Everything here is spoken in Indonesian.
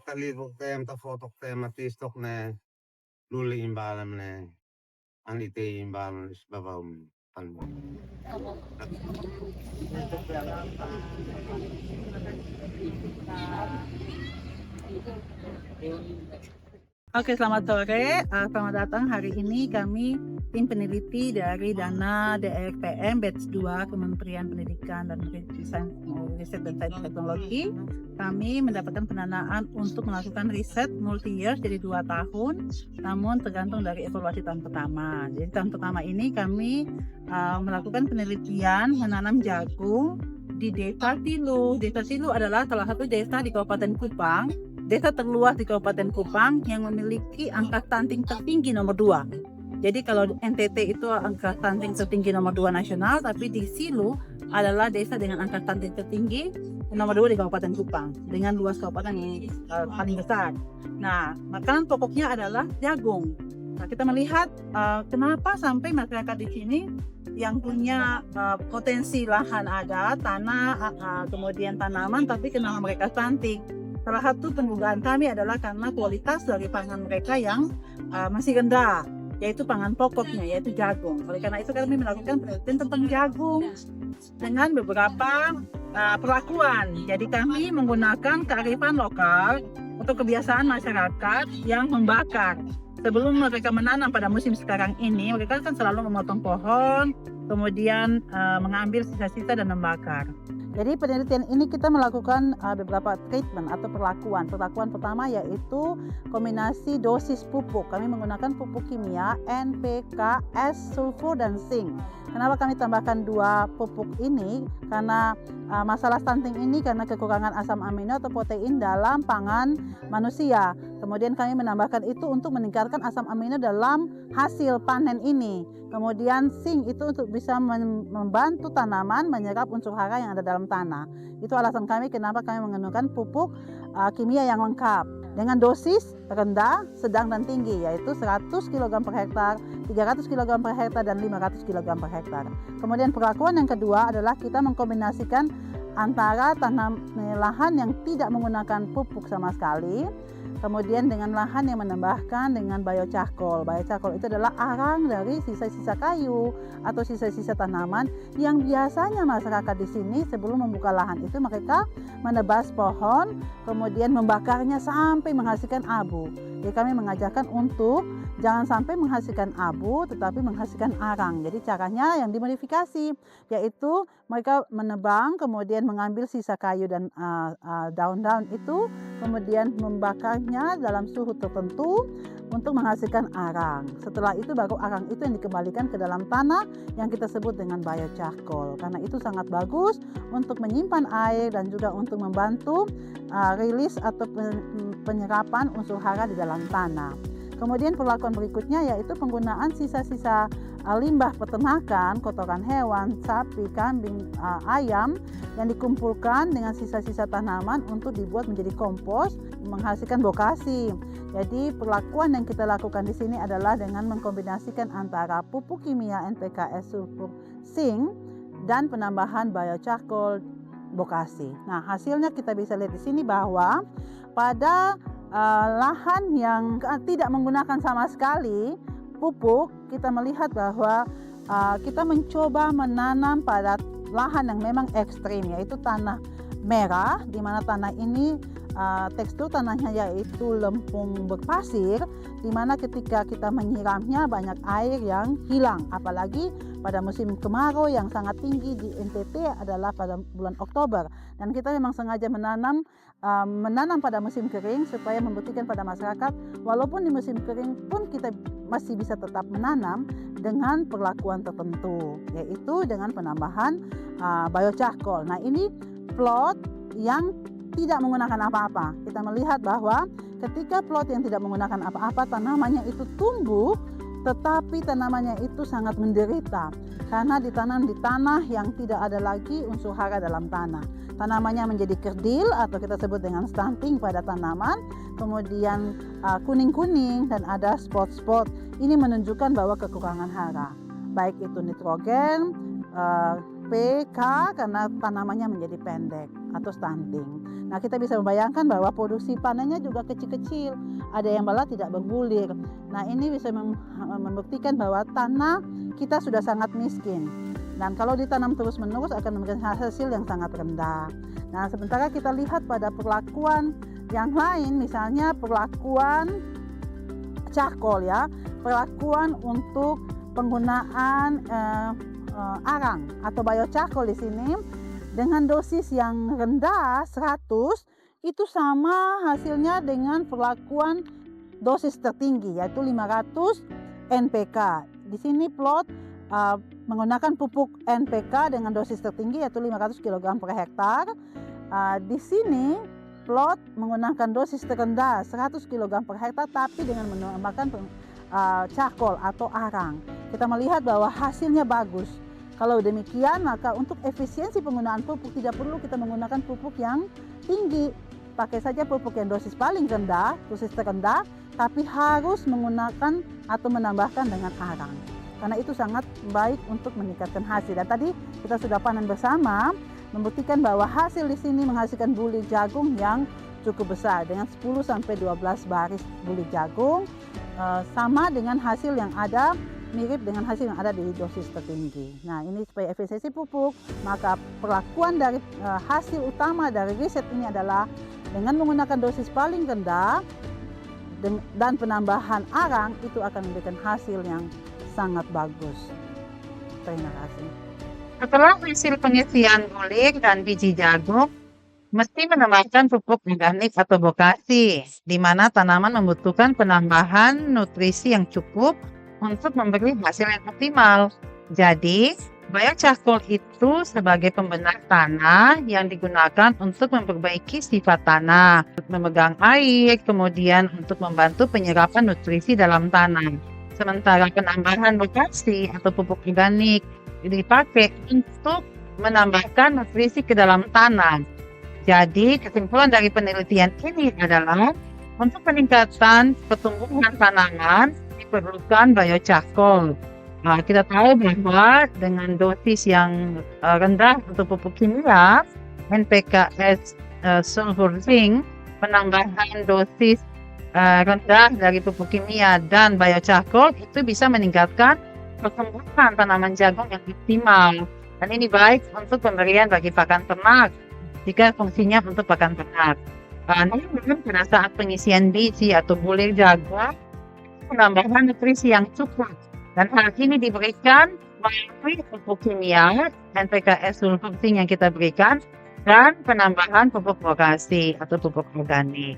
talibok tem ta fotok tem atistok ne luli imbalam ne anite imbalam is babam palmo. Oke, selamat sore. Selamat datang. Hari ini kami tim peneliti dari Dana DRPM Batch 2 Kementerian Pendidikan dan Riset dan Sains Teknologi. Kami mendapatkan pendanaan untuk melakukan riset multi-year jadi 2 tahun, namun tergantung dari evaluasi tahun pertama. Jadi tahun pertama ini kami melakukan penelitian menanam jagung di Desa Tilu. Desa Tilu adalah salah satu desa di Kabupaten Kupang, desa terluas di Kabupaten Kupang yang memiliki angka stunting tertinggi nomor 2. Jadi kalau NTT itu angka stunting tertinggi nomor 2 nasional, tapi di Silu adalah desa dengan angka stunting tertinggi nomor 2 di Kabupaten Kupang dengan luas kabupaten yang paling besar. Nah, makanan pokoknya adalah jagung. Nah, kita melihat kenapa sampai masyarakat di sini yang punya potensi lahan ada, tanah, kemudian tanaman, tapi kenapa mereka stunting? Salah satu pendugaan kami adalah karena kualitas dari pangan mereka yang masih rendah, yaitu pangan pokoknya, yaitu jagung. Oleh karena itu kami melakukan penelitian tentang jagung dengan beberapa perlakuan. Jadi kami menggunakan kearifan lokal untuk kebiasaan masyarakat yang membakar. Sebelum mereka menanam pada musim sekarang ini, mereka kan selalu memotong pohon, kemudian mengambil sisa-sisa dan membakar. Jadi penelitian ini kita melakukan beberapa treatment atau perlakuan. Perlakuan pertama yaitu kombinasi dosis pupuk. Kami menggunakan pupuk kimia NPK, S, sulfur, dan zinc. Kenapa kami tambahkan 2 pupuk ini? Karena masalah stunting ini karena kekurangan asam amino atau protein dalam pangan manusia. Kemudian kami menambahkan itu untuk meningkatkan asam amino dalam hasil panen ini. Kemudian zinc itu untuk bisa membantu tanaman menyerap unsur hara yang ada dalam tanah. Itu alasan kami kenapa kami menggunakan pupuk kimia yang lengkap dengan dosis rendah, sedang, dan tinggi, yaitu 100 kg per hektar, 300 kg per hektar, dan 500 kg per hektar. Kemudian perlakuan yang kedua adalah kita mengkombinasikan antara lahan yang tidak menggunakan pupuk sama sekali, kemudian dengan lahan yang menambahkan dengan biocarcoal. Biocarcoal itu adalah arang dari sisa-sisa kayu atau sisa-sisa tanaman yang biasanya masyarakat di sini sebelum membuka lahan itu mereka menebas pohon, kemudian membakarnya sampai menghasilkan abu. Jadi kami mengajarkan untuk jangan sampai menghasilkan abu tetapi menghasilkan arang. Jadi caranya yang dimodifikasi, yaitu mereka menebang, kemudian mengambil sisa kayu dan daun-daun itu, kemudian membakarnya dalam suhu tertentu untuk menghasilkan arang. Setelah itu baru arang itu yang dikembalikan ke dalam tanah yang kita sebut dengan biocarcoal. Karena itu sangat bagus untuk menyimpan air dan juga untuk membantu rilis atau penyerapan unsur hara di dalam tanah. Kemudian perlakuan berikutnya yaitu penggunaan sisa-sisa limbah peternakan, kotoran hewan, sapi, kambing, ayam yang dikumpulkan dengan sisa-sisa tanaman untuk dibuat menjadi kompos, menghasilkan bokasi. Jadi perlakuan yang kita lakukan di sini adalah dengan mengkombinasikan antara pupuk kimia NPK, S, sulfur, zinc dan penambahan biocarcoal bokasi. Nah, hasilnya kita bisa lihat di sini bahwa pada lahan yang tidak menggunakan sama sekali pupuk, kita melihat bahwa kita mencoba menanam pada lahan yang memang ekstrim, yaitu tanah merah, di mana tanah ini tekstur tanahnya yaitu lempung berpasir, di mana ketika kita menyiramnya banyak air yang hilang, apalagi pada musim kemarau yang sangat tinggi di NTT adalah pada bulan Oktober. Dan kita memang sengaja menanam pada musim kering supaya membuktikan pada masyarakat walaupun di musim kering pun kita masih bisa tetap menanam dengan perlakuan tertentu, yaitu dengan penambahan biocarcoal. Nah, ini plot yang tidak menggunakan apa-apa. Kita melihat bahwa ketika plot yang tidak menggunakan apa-apa, tanamannya itu tumbuh, tetapi tanamannya itu sangat menderita karena ditanam di tanah yang tidak ada lagi unsur hara dalam tanah. Tanamannya menjadi kerdil atau kita sebut dengan stunting pada tanaman, kemudian kuning-kuning dan ada spot-spot. Ini menunjukkan bahwa kekurangan hara, baik itu nitrogen, P, K, karena tanamannya menjadi pendek. atau stunting. Nah, kita bisa membayangkan bahwa produksi panennya juga kecil-kecil, ada yang malah tidak berbulir. Nah, ini bisa membuktikan bahwa tanah kita sudah sangat miskin. Dan kalau ditanam terus-menerus akan memberikan hasil yang sangat rendah. Nah, sementara kita lihat pada perlakuan yang lain, misalnya perlakuan charcoal ya, perlakuan untuk penggunaan arang atau biocharcoal di sini dengan dosis yang rendah 100 itu sama hasilnya dengan perlakuan dosis tertinggi yaitu 500 NPK. Di sini plot menggunakan pupuk NPK dengan dosis tertinggi yaitu 500 kg per hektar. Di sini plot menggunakan dosis terendah 100 kg per hektar tapi dengan menambahkan charcoal atau arang. Kita melihat bahwa hasilnya bagus. Kalau demikian maka untuk efisiensi penggunaan pupuk tidak perlu kita menggunakan pupuk yang tinggi. Pakai saja pupuk yang dosis paling rendah, dosis terendah, tapi harus menggunakan atau menambahkan dengan arang. Karena itu sangat baik untuk meningkatkan hasil. Dan tadi kita sudah panen bersama, membuktikan bahwa hasil di sini menghasilkan bulir jagung yang cukup besar dengan 10-12 baris bulir jagung, sama dengan hasil yang ada, mirip dengan hasil yang ada di dosis tertinggi. Nah, ini supaya efisiensi pupuk, maka perlakuan dari hasil utama dari riset ini adalah dengan menggunakan dosis paling rendah dan penambahan arang itu akan memberikan hasil yang sangat bagus. Terima kasih. Setelah hasil pengisian bulir dan biji jagung, mesti menambahkan pupuk organik atau bokasi, di mana tanaman membutuhkan penambahan nutrisi yang cukup untuk memberi hasil yang optimal. Jadi, biocharcoal itu sebagai pembenar tanah yang digunakan untuk memperbaiki sifat tanah, memegang air, kemudian untuk membantu penyerapan nutrisi dalam tanah. Sementara penambahan bokasi atau pupuk organik dipakai untuk menambahkan nutrisi ke dalam tanah. Jadi, kesimpulan dari penelitian ini adalah untuk peningkatan pertumbuhan tanaman diperlukan biocharcoal. Nah, kita tahu bahwa dengan dosis yang rendah untuk pupuk kimia, NPKs sulfur zinc, penambahan dosis rendah dari pupuk kimia dan biocharcoal itu bisa meningkatkan pertumbuhan tanaman jagung yang optimal. Dan ini baik untuk pemberian bagi pakan ternak jika fungsinya untuk pakan ternak. Namun pada saat pengisian biji atau bulir jagung, penambahan nutrisi yang cukup, dan hal ini diberikan melalui pupuk kimia, NPKs sulfur zinc yang kita berikan, dan penambahan pupuk bokasi atau pupuk organik.